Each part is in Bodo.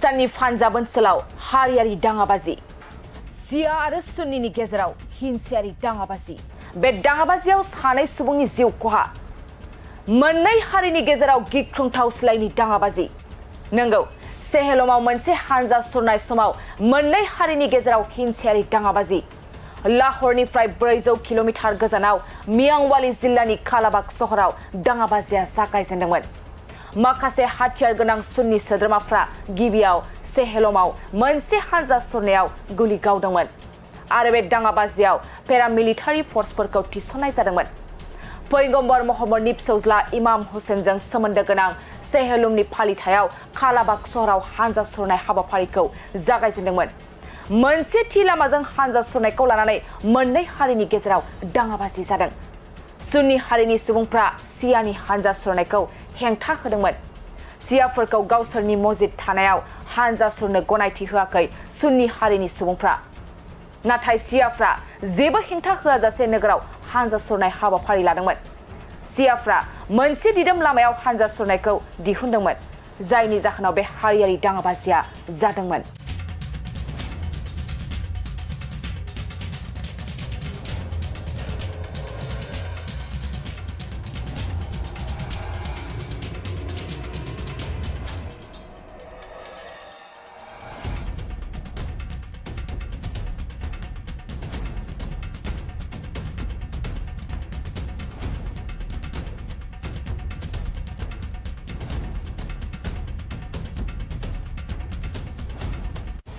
पाकिस्ताननि पान्जाब ओनसोलाव हारियारि दाङाबाजि सिया आरो सुन्निनि गेजेराव हिंसायारि दाङाबाजि बे दाङाबाजियाव सानै सुबुंनि जिउ खहा मोननै हारिनि गेजेराव गिख्रंथाव सिलाइनि दाङाबाजि नंगौ हलमआव मोनसे हानजा सुरनाय समाव मोननै हारिनि गेजेराव हिंसायारि दाङाबाजि लाहौरनिफ्राय 400 किल'मिटार गोजानाव मियांवाली जिल्लानि कालाबाग सहराव दाङाबाजिया जागायजेनदोंमोन माखासे हाथियार गोनां सुन्नि सोद्रोमाफ्रा गिबियाव हलमआव मोनसे हानजा सुरनायाव गुलि गावदोंमोन आरो बे दाङाबाजियाव पेरामिलिटारि फर्सफोरखौ थिसननाय जादोंमोन पैगम्बर महम्मदनि फिसौज्ला इमाम हुसैनजों सोमोन्दो गोनां हलमनि फालिथायाव कालाबाग सहराव हानजा सुरनाय हाबाफारिखौ जागायजेनदोंमोन मोनसे थि लामाजों हानजा सुरनायखौ लानानै मोननै हारिनि गेजेराव दाङाबाजि जादों सुन्नि हारिनि सुबुंफ्रा सियानि हानजा सुरनायखौ हेंथा होदोंमोन सियाफोरखौ गावसोरनि मस्जिद थानायाव हानजा सुरनो गनायथि होआखै सुन्नि हारिनि सुबुंफ्रा नाथाय सियाफ्रा जेबो हेंथा होआजासे नोगोराव हानजा सुरनाय हाबाफारि लादोंमोन सियाफ्रा मोनसे दिदोम लामायाव हानजा सुरनायखौ दिहुनदोंमोन जायनि जाहोनाव बे हारियारि दाङाबाजिया जादोंमोन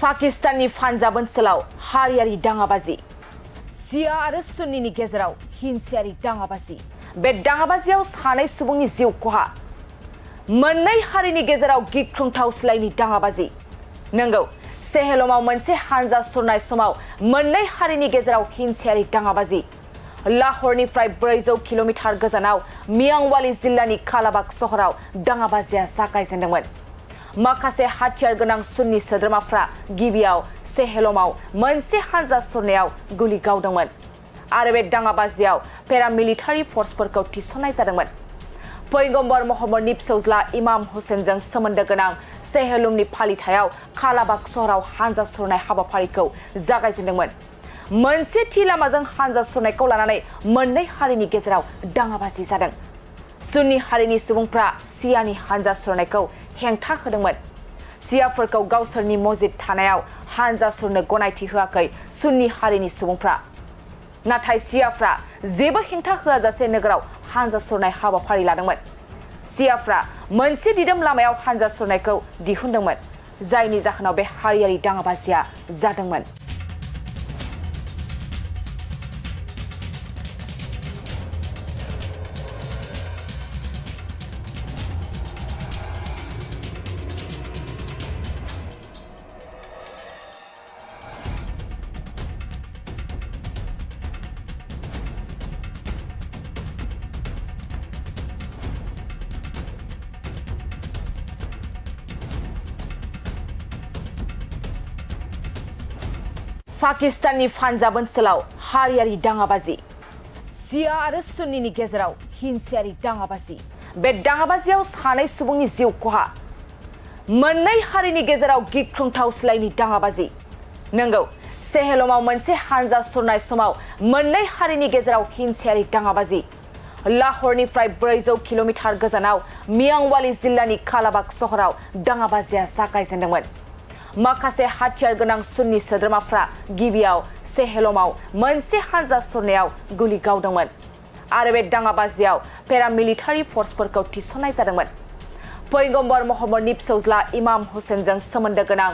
पाकिस्ताननि पान्जाब ओनसोलाव हारियारि दाङाबाजि सिया आरो सुन्निनि गेजेराव हिंसायारि दाङाबाजि बे दाङाबाजियाव सानै सुबुंनि जिउ खहा मोननै हारिनि गेजेराव गिख्रंथाव सिलाइनि दाङाबाजि नंगौ हलमआव मोनसे हानजा सुरनाय समाव मोननै हारिनि गेजेराव हिंसायारि दाङाबाजि लाहौरनिफ्राय 400 किल'मिटार गोजानाव मियांवाली जिल्लानि कालाबाग सहराव दाङाबाजिया जागायजेनदोंमोन माखासे हाथियार गोनां सुन्नि सोद्रोमाफ्रा गिबियाव हलमआव मोनसे हानजा सुरनायाव गुलि गावदोंमोन आरो बे दाङाबाजियाव पेरामिलिटारि फर्सफोरखौ थिसननाय जादोंमोन पैगम्बर महम्मदनि फिसौज्ला इमाम हुसैनजों सोमोन्दो गोनां हलमनि फालिथायाव कालाबाग सहराव हानजा सुरनाय हाबाफारिखौ जागायजेनदोंमोन मोनसे थि लामाजों हानजा सुरनायखौ लानानै मोननै हारिनि गेजेराव दाङाबाजि जादों सुन्नि हारिनि सुबुंफ्रा सियानि हानजा सुरनायखौ हेंथा होदोंमोन सियाफोरखौ गावसोरनि मस्जिद थानायाव हानजा सुरनो गनायथि होआखै सुन्नि हारिनि सुबुंफ्रा नाथाय सियाफ्रा जेबो हेंथा होआजासे नोगोराव हानजा सुरनाय हाबाफारि लादोंमोन सियाफ्रा मोनसे दिदोम लामायाव हानजा सुरनायखौ दिहुनदोंमोन जायनि जाहोनाव बे हारियारि दाङाबाजिया जादोंमोन पाकिस्ताननि पान्जाब ओनसोलाव हारियारि दाङाबाजि सिया आरो सुन्निनि गेजेराव हिंसायारि दाङाबाजि बे दाङाबाजियाव सानै सुबुंनि जिउ खहा मोननै हारिनि गेजेराव गिख्रंथाव सिलाइनि दाङाबाजि नंगौ हलमआव मोनसे हानजा सुरनाय समाव मोननै हारिनि गेजेराव हिंसायारि दाङाबाजि लाहौरनिफ्राय 400 किल'मिटार गोजानाव मियांवाली जिल्लानि कालाबाग सहराव दाङाबाजिया जागायजेनदोंमन माखासे हाथियार गोनां सुन्नि सोद्रोमाफ्रा गिबियाव हलमआव मोनसे हानजा सुरनायाव गुलि गावदोंमोन आरो बे दाङाबाजियाव पेरामिलिटारि फर्सफोरखौ थिसननाय जादोंमन पैगम्बर महम्मदनि फिसौज्ला इमाम हुसैनजों सोमोन्दो गोनां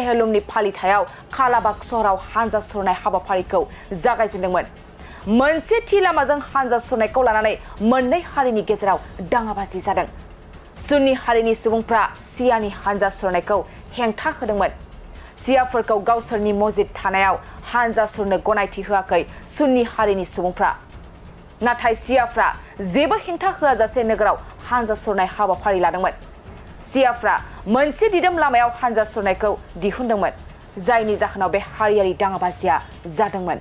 हलमनि फालिथायाव कालाबाग सहराव हानजा सुरनाय हाबाफारिखौ जागायजेनदोंमन मोनसे थि लामाजों हानजा सुरनायखौ लानानै मोननै हारिनि गेजेराव दाङाबाजि जादों सुन्नि हारिनि सुबुंफ्रा सियानि हानजा सुरनायखौ हेंथा होदोंमोन सियाफोरखौ गावसोरनि मस्जिद थानायाव हानजा सुरनो गनायथि होआखै सुन्नि हारिनि सुबुंफ्रा नाथाय सियाफ्रा जेबो हेंथा होआजासे नोगोराव हानजा सुरनाय हाबाफारि लादोंमोन सियाफ्रा मोनसे दिदोम लामायाव हानजा सुरनायखौ दिहुनदोंमोन जायनि जाहोनाव बे हारियारि दाङाबाजिया जादोंमोन